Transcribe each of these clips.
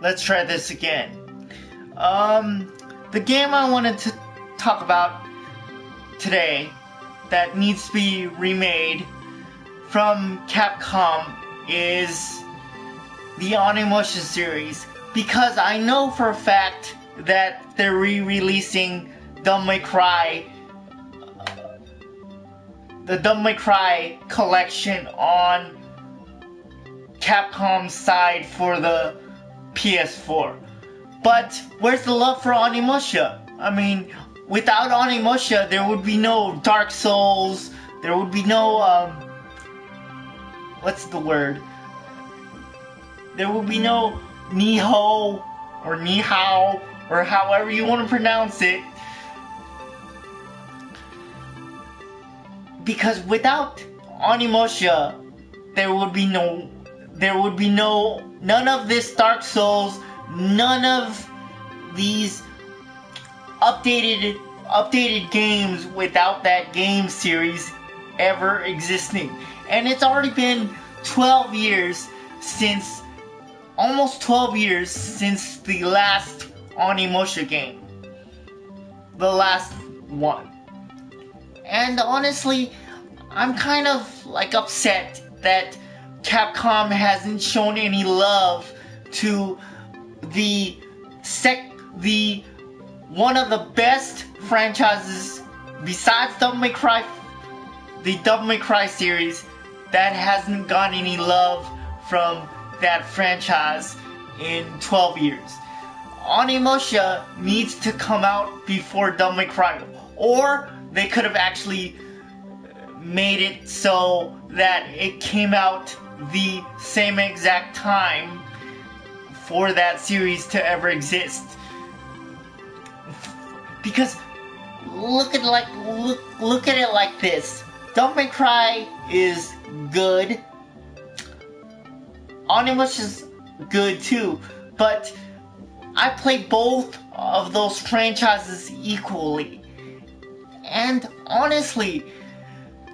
let's try this again. The game I wanted to talk about today that needs to be remade from Capcom is the Onimusha series, because I know for a fact that they're re-releasing Devil May Cry, the Devil May Cry collection on Capcom's side for the PS4. But where's the love for Onimusha? I mean, without Onimusha, there would be no Dark Souls, there would be no, what's the word? There would be no Nihao, or Nihao, or however you want to pronounce it. Because without Onimusha, none of this Dark Souls, none of these updated games without that game series ever existing. And it's already been 12 years since, almost 12 years since the last Onimusha game. The last one. And honestly, I'm kind of like upset that Capcom hasn't shown any love to the one of the best franchises besides Devil May Cry, the Devil May Cry series, that hasn't gotten any love from that franchise in 12 years. Onimusha needs to come out before Devil May Cry, or they could have actually made it so that it came out the same exact time for that series to ever exist. Because look at it like this. Devil May Cry is good. Onimusha's good too, but I play both of those franchises equally. And honestly,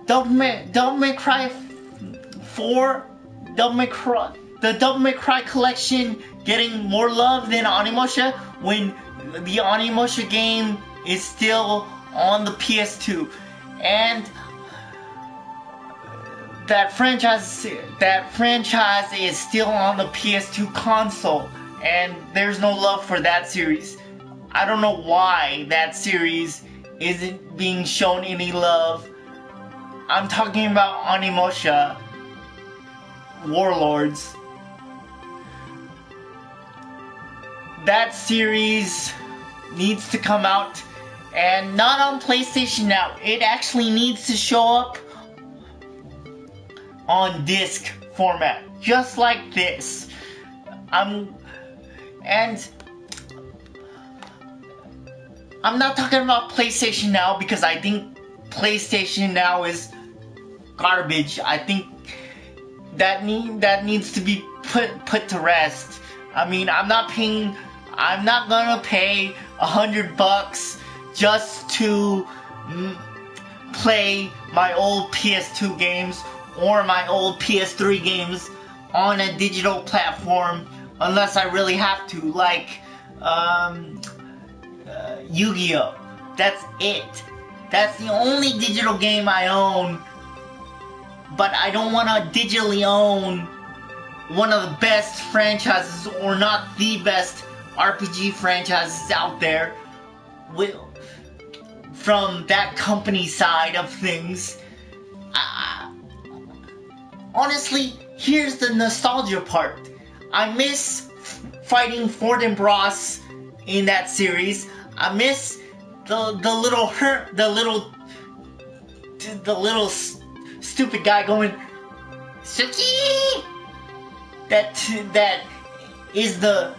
Devil May Cry 4, the Devil May Cry collection getting more love than Onimusha when the Onimusha game is still on the PS2. And that franchise is still on the PS2 console, and there's no love for that series. I don't know why that series isn't being shown any love. I'm talking about Onimusha Warlords. That series needs to come out, and not on PlayStation Now. It actually needs to show up on disc format, just like this. I'm not talking about PlayStation Now because I think PlayStation Now is garbage. I think that needs to be put to rest. I mean, I'm not gonna pay $100 just to play my old PS2 games or my old PS3 games on a digital platform unless I really have to, like Yu-Gi-Oh! That's it. That's the only digital game I own, but I don't want to digitally own one of the best franchises, or not the best RPG franchises out there from that company side of things. Honestly, here's the nostalgia part. I miss fighting Ford and Bros in that series. I miss the little stupid guy going Suki. That is the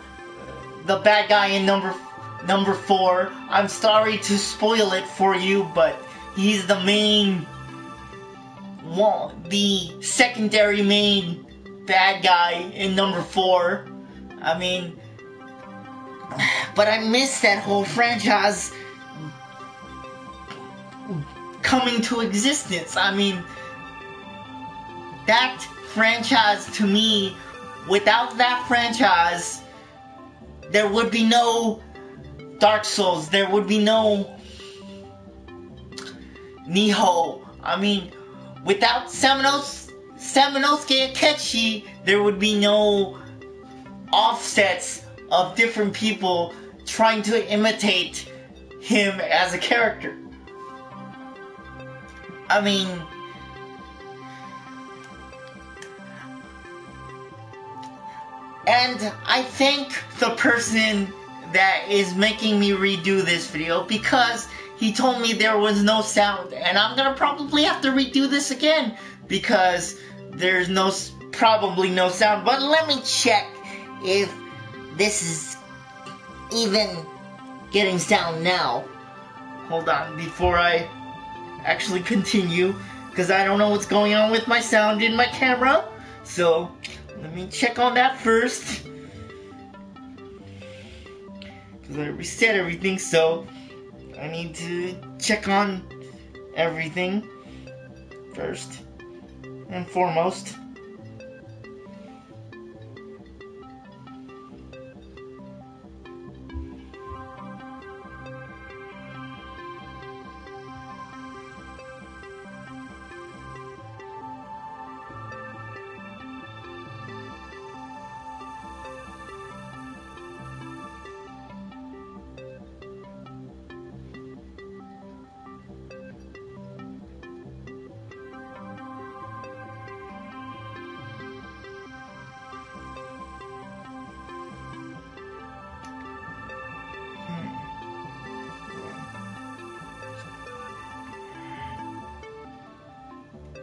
bad guy in number 4. I'm sorry to spoil it for you, but he's the secondary main bad guy in number 4. I mean, but I miss that whole franchise coming to existence. I mean, that franchise to me, without that franchise, there would be no Dark Souls, there would be no Nihon. I mean, without Samanosuke Akechi, there would be no offsets of different people trying to imitate him as a character. I mean, and I thank the person that is making me redo this video, because he told me there was no sound, and I'm gonna probably have to redo this again because there's probably no sound. But let me check if this is even getting sound now. Hold on, before I actually continue, because I don't know what's going on with my sound in my camera. So let me check on that first, because I reset everything, so I need to check on everything first and foremost.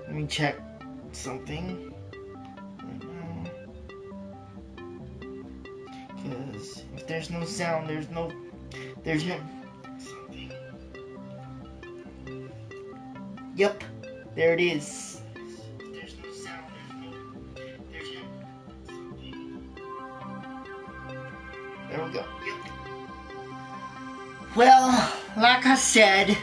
Let me check something right now, because if there's no sound, there's no something. Yep, there it is. If there's no sound, there's something. There we go. Yep. Well, like I said,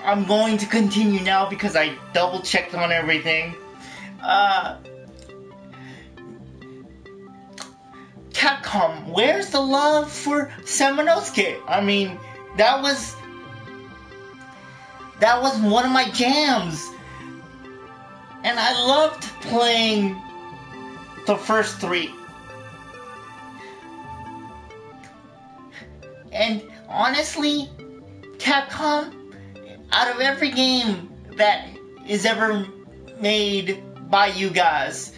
I'm going to continue now because I double checked on everything. Capcom, where's the love for Samanosuke? I mean, that was one of my jams, and I loved playing the first three. And honestly, Capcom, out of every game that is ever made by you guys,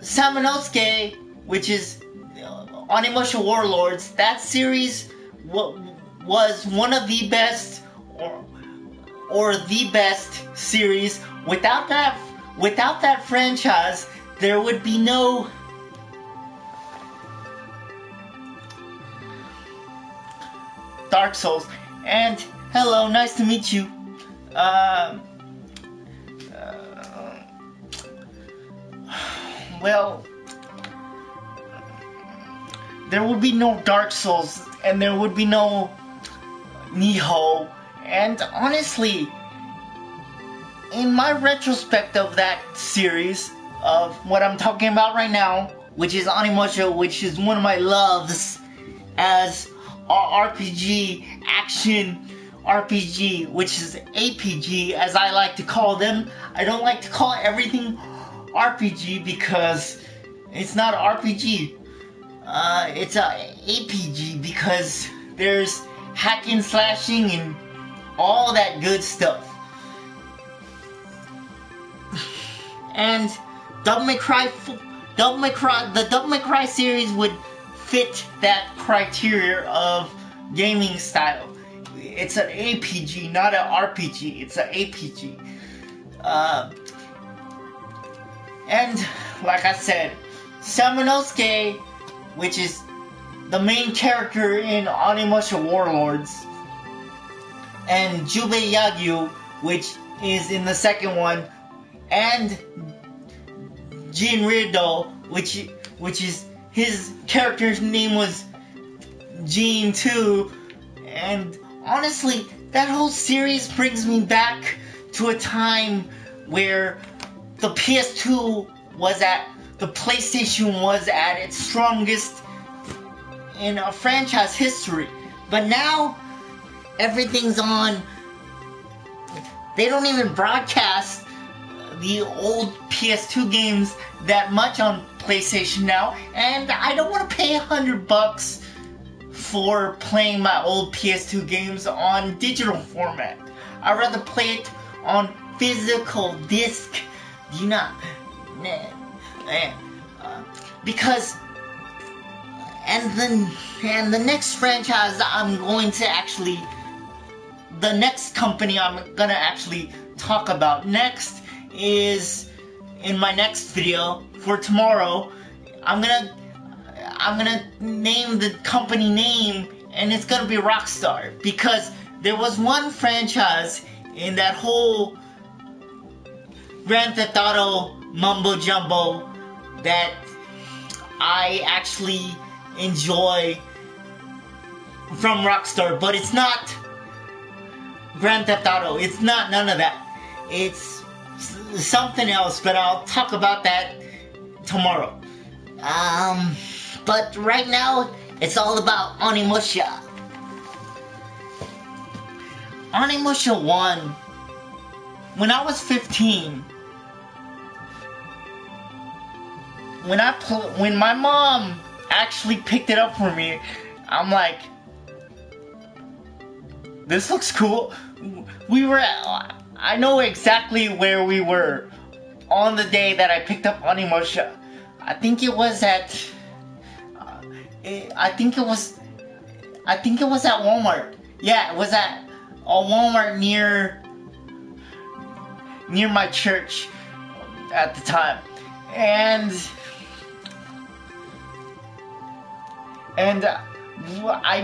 Samanosuke, which is Onimusha Warlords, that series was one of the best, or the best series. Without that franchise, there would be no Dark Souls. And hello, nice to meet you. Well, there would be no Dark Souls, and there would be no Nihon. And honestly, in my retrospect of that series, of what I'm talking about right now, which is Onimusha, which is one of my loves as RPG, action RPG, which is APG as I like to call them. I don't like to call everything RPG because it's not RPG. It's a APG because there's hacking, slashing, and all that good stuff. And the Devil May Cry series would fit that criteria of gaming style. It's an APG, not an RPG. It's an APG. And like I said, Samanosuke, which is the main character in Onimusha Warlords, and Jubei Yagyu, which is in the second one, and Jinrido, which is his character's name was Jin too. And honestly, that whole series brings me back to a time where the PS2 was at the PlayStation was at its strongest in a franchise history. But now, everything's on. They don't even broadcast the old PS2 games that much on PlayStation now, and I don't want to pay $100 for playing my old PS2 games on digital format. I'd rather play it on physical disc. Do you not? Because and the next franchise I'm going to actually, the next company I'm gonna actually talk about next is in my next video for tomorrow. I'm gonna name the company name, and it's gonna be Rockstar, because there was one franchise in that whole Grand Theft Auto mumbo jumbo that I actually enjoy from Rockstar, but it's not Grand Theft Auto. It's not none of that. It's something else, but I'll talk about that tomorrow. But right now, it's all about Onimusha. Onimusha 1. When I was 15, when my mom actually picked it up for me, I'm like, this looks cool. I know exactly where we were on the day that I picked up Onimusha. I think it was at Walmart. Yeah, it was at a Walmart near my church at the time. And I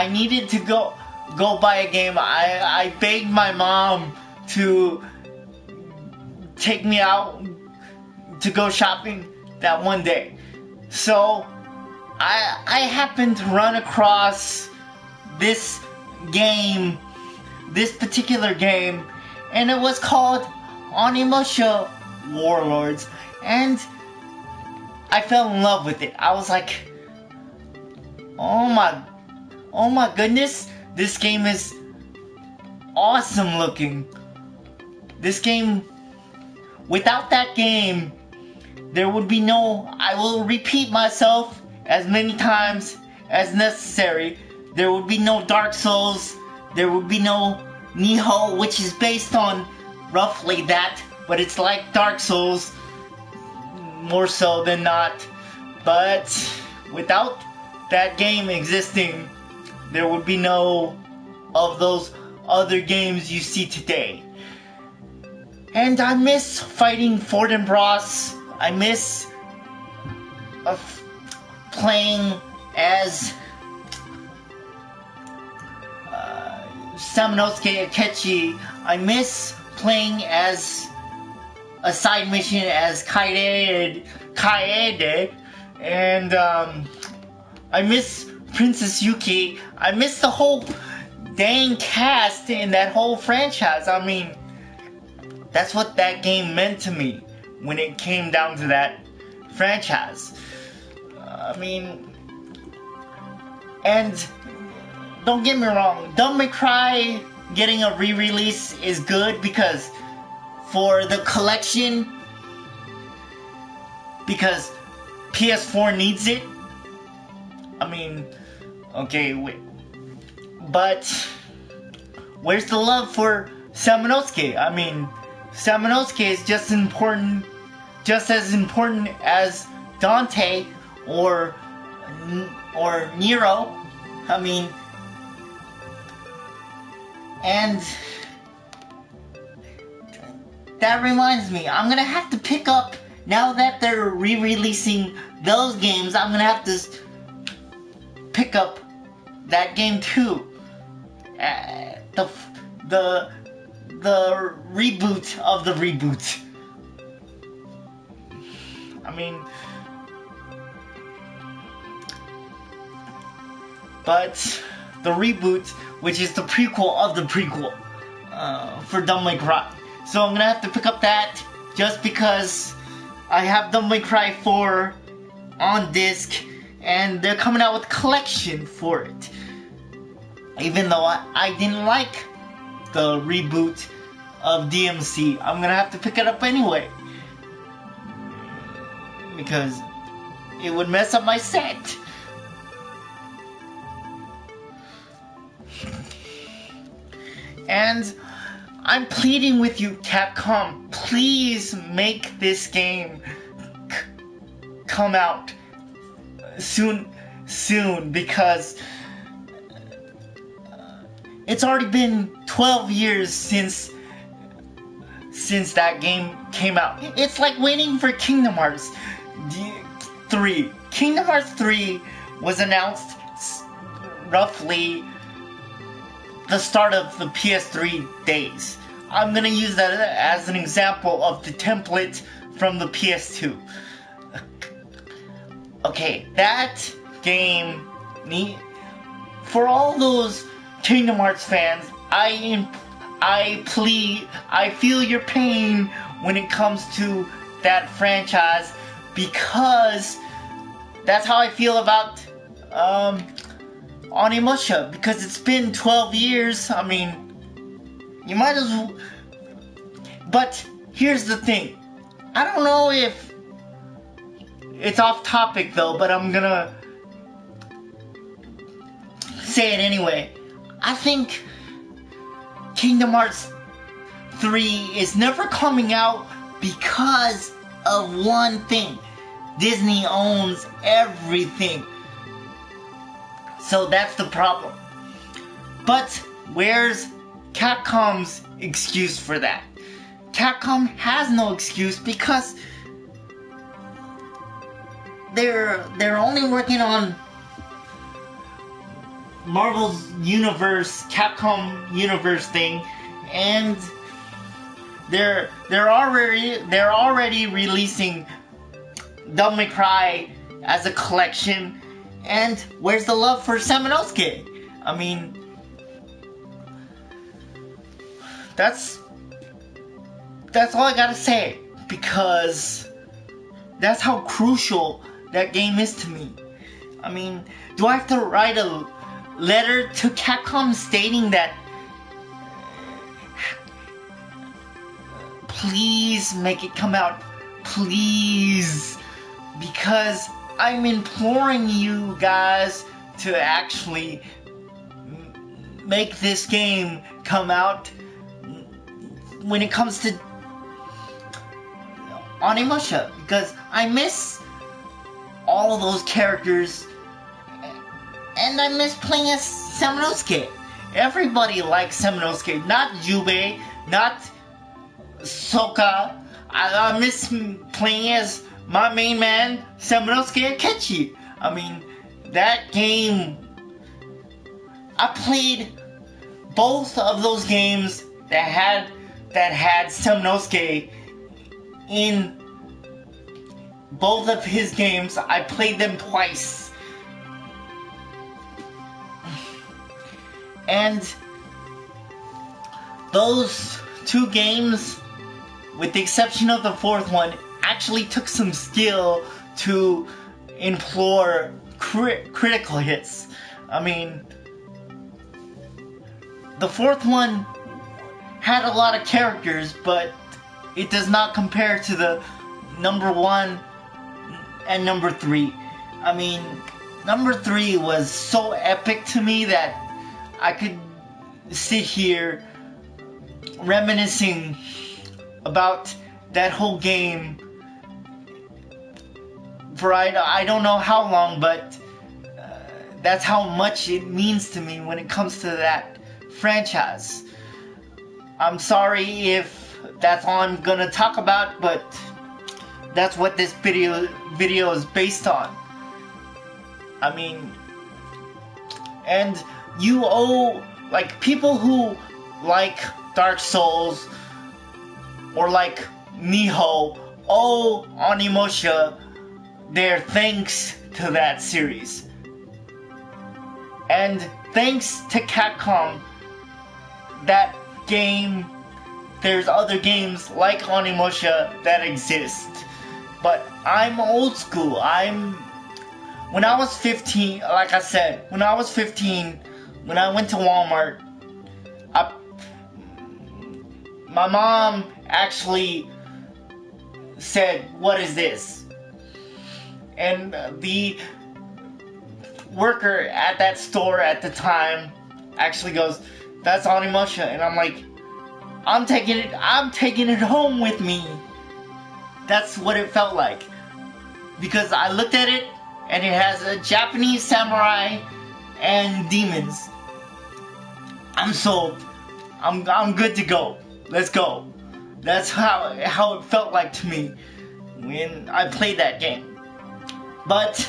needed to go buy a game. I begged my mom to take me out to go shopping that one day. So I happened to run across this particular game, and it was called Onimusha Warlords, and I fell in love with it. I was like, oh my goodness, this game is awesome looking. This game, without that game, there would be no, I will repeat myself as many times as necessary, there would be no Dark Souls, there would be no Nioh, which is based on roughly that, but it's like Dark Souls, more so than not. But without that game existing, there would be no of those other games you see today. And I miss fighting Fortinbras. I miss playing as Samanosuke Akechi. I miss playing as a side mission as Kaede, and I miss Princess Yuki. I miss the whole dang cast in that whole franchise. I mean, that's what that game meant to me when it came down to that franchise. I mean, and don't get me wrong, Devil May Cry getting a re-release is good because for the collection, because PS4 needs it. I mean, okay, wait, but where's the love for Samanosuke? I mean, Samanosuke is just as important as Dante or Nero. I mean, and that reminds me, I'm gonna have to pick up, now that they're re-releasing those games, I'm gonna have to pick up that game too. The reboot of the reboot. I mean, but the reboot, which is the prequel of the prequel for Devil May Cry. So I'm gonna have to pick up that just because I have Devil May Cry 4 on disc, and they're coming out with a collection for it. Even though I didn't like the reboot of DMC, I'm gonna have to pick it up anyway, because it would mess up my set. And I'm pleading with you, Capcom, please make this game come out soon, because it's already been 12 years since that game came out. It's like waiting for Kingdom Hearts 3. Kingdom Hearts 3 was announced roughly the start of the PS3 days. I'm gonna use that as an example of the template from the PS2. Okay, that game, for all those Kingdom Hearts fans, I feel your pain when it comes to that franchise, because that's how I feel about onimusha, because it's been 12 years. I mean, you might as well. But here's the thing, I don't know if it's off topic though, but I'm gonna say it anyway. I think Kingdom Hearts 3 is never coming out because of one thing: Disney owns everything. So that's the problem. But where's Capcom's excuse for that? Capcom has no excuse, because they're only working on Marvel's universe, Capcom universe thing, and they're already releasing Devil May Cry as a collection. And where's the love for Samanosuke? I mean, that's all I gotta say, because that's how crucial that game is to me. I mean, do I have to write a letter to Capcom stating that please make it come out, please, because I'm imploring you guys to actually make this game come out when it comes to onimusha, because I miss all of those characters, and I miss playing as Samanosuke. Everybody likes Samanosuke, not Jubei, not Soka. I miss playing as my main man, Samanosuke Akechi. I mean, that game, I played both of those games that had Samanosuke in both of his games. I played them twice. And those two games, with the exception of the fourth one, actually took some skill to implore critical hits. I mean, the fourth one had a lot of characters, but it does not compare to the number 1 and number 3. I mean, number 3 was so epic to me that I could sit here reminiscing about that whole game for I don't know how long, but that's how much it means to me when it comes to that franchise. I'm sorry if that's all I'm gonna talk about, but that's what this video is based on. I mean, and you owe, like, people who like Dark Souls or like Miho owe onimusha their thanks to that series. And thanks to Capcom, that game, there's other games like onimusha that exist. But I'm old school. When I was 15, like I said, when I was 15, when I went to Walmart, my mom actually said, "What is this?" And the worker at that store at the time actually goes, "That's onimusha," and I'm like, I'm taking it home with me. That's what it felt like. Because I looked at it and it has a Japanese samurai and demons. I'm sold. I'm good to go. Let's go. That's how it felt like to me when I played that game. But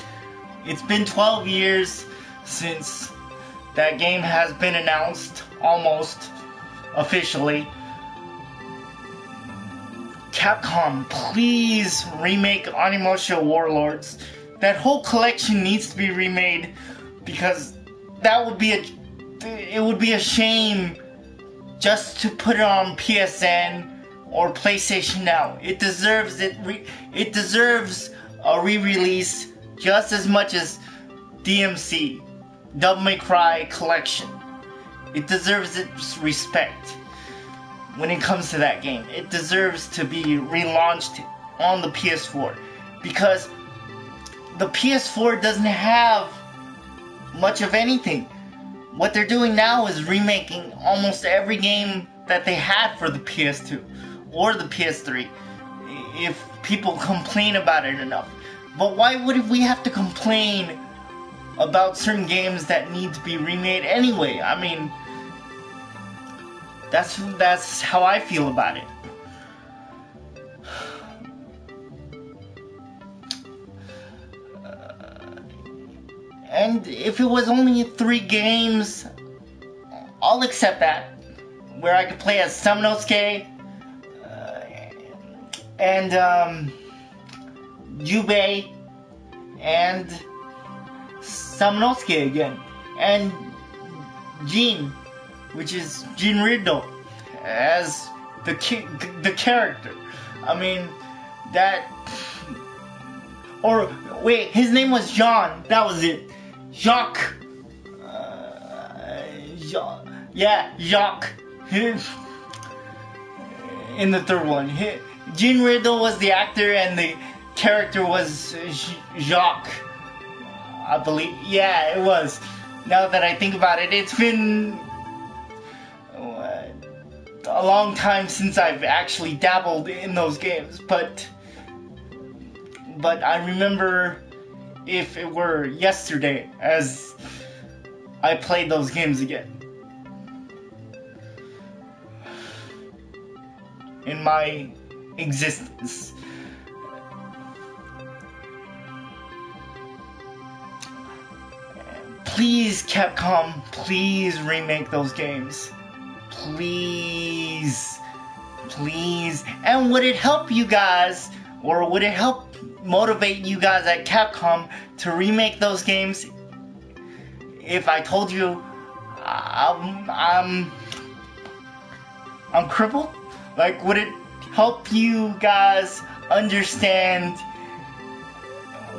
it's been 12 years since that game has been announced, almost officially. Capcom, please remake Onimusha Warlords. That whole collection needs to be remade because it would be a shame just to put it on PSN or PlayStation Now. It deserves it. It deserves a re-release just as much as DMC, Devil May Cry Collection. It deserves its respect. When it comes to that game, it deserves to be relaunched on the PS4 because the PS4 doesn't have much of anything. What they're doing now is remaking almost every game that they had for the PS2 or the PS3 if people complain about it enough. But why would we have to complain about certain games that need to be remade anyway? I mean, that's how I feel about it. And if it was only 3 games, I'll accept that. Where I could play as Samanosuke and Jubei and Samanosuke again. And Jin, which is Jinrido, as the character. I mean, that... Or, wait, his name was Jean. That was it. Jacques. Jacques. In the third one. Jinrido was the actor and the character was Jacques. I believe. Yeah, it was. Now that I think about it, it's been a long time since I've actually dabbled in those games, but I remember if it were yesterday as I played those games again. In my existence. Please, Capcom, please remake those games. Please. Please. And would it help you guys, or would it help motivate you guys at Capcom to remake those games if I told you I'm crippled? Like, would it help you guys understand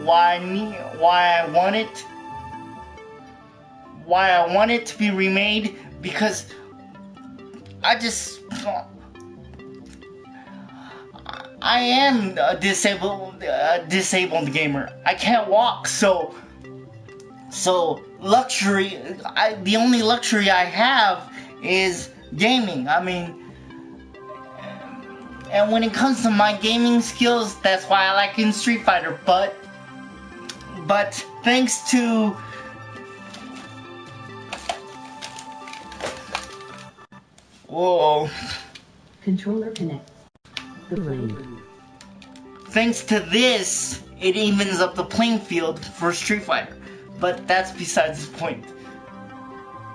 why I want it to be remade? Because I am a disabled gamer. I can't walk, so luxury. The only luxury I have is gaming. I mean, and when it comes to my gaming skills, that's why I like in Street Fighter. But thanks to Controller connect. Thanks to this, it evens up the playing field for Street Fighter. But that's besides the point.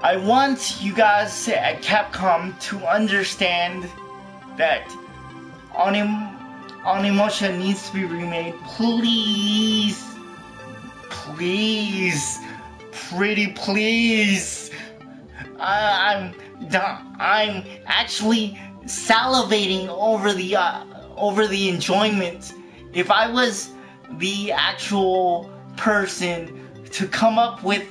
I want you guys at Capcom to understand that Onimusha needs to be remade. Please. Please. Pretty please. I'm actually salivating over the enjoyment If I was the actual person to come up with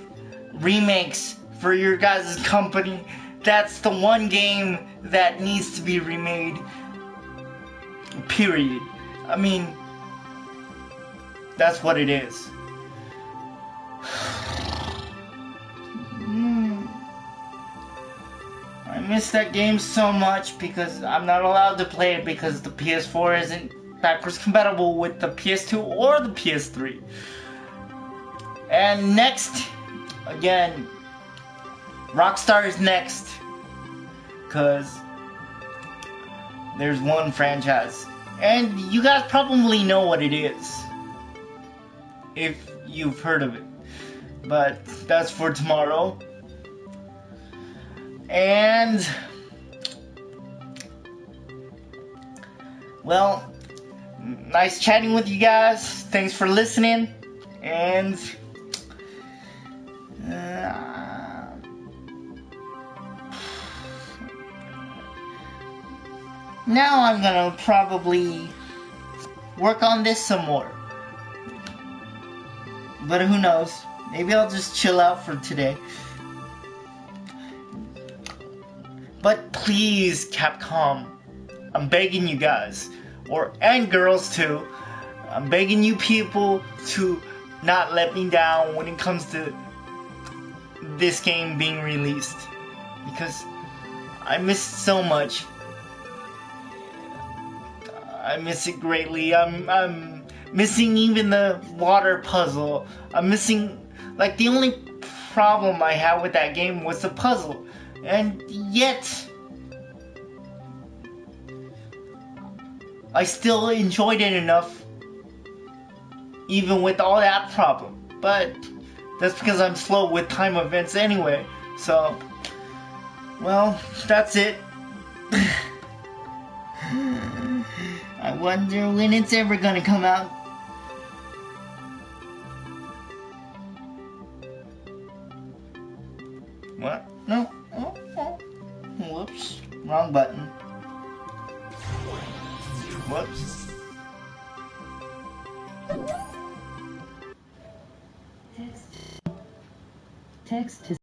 remakes for your guys' company, that's the one game that needs to be remade. Period. I mean, that's what it is. I miss that game so much because I'm not allowed to play it because the PS4 isn't backwards compatible with the PS2 or the PS3. And next, again, Rockstar is next, because there's one franchise. And you guys probably know what it is, if you've heard of it. But that's for tomorrow. And, well, nice chatting with you guys. Thanks for listening. And now I'm gonna probably work on this some more. But who knows? Maybe I'll just chill out for today. But please, Capcom, I'm begging you guys, and girls too, I'm begging you people to not let me down when it comes to this game being released, because I miss it so much. I miss it greatly. I'm missing even the water puzzle. I'm missing, like, the only problem I had with that game was the puzzle. And yet, I still enjoyed it enough, even with all that problem. But that's because I'm slow with time events anyway. So, well, that's it. I wonder when it's ever gonna come out. What? No. Oh. Whoops. Wrong button. Whoops. Text to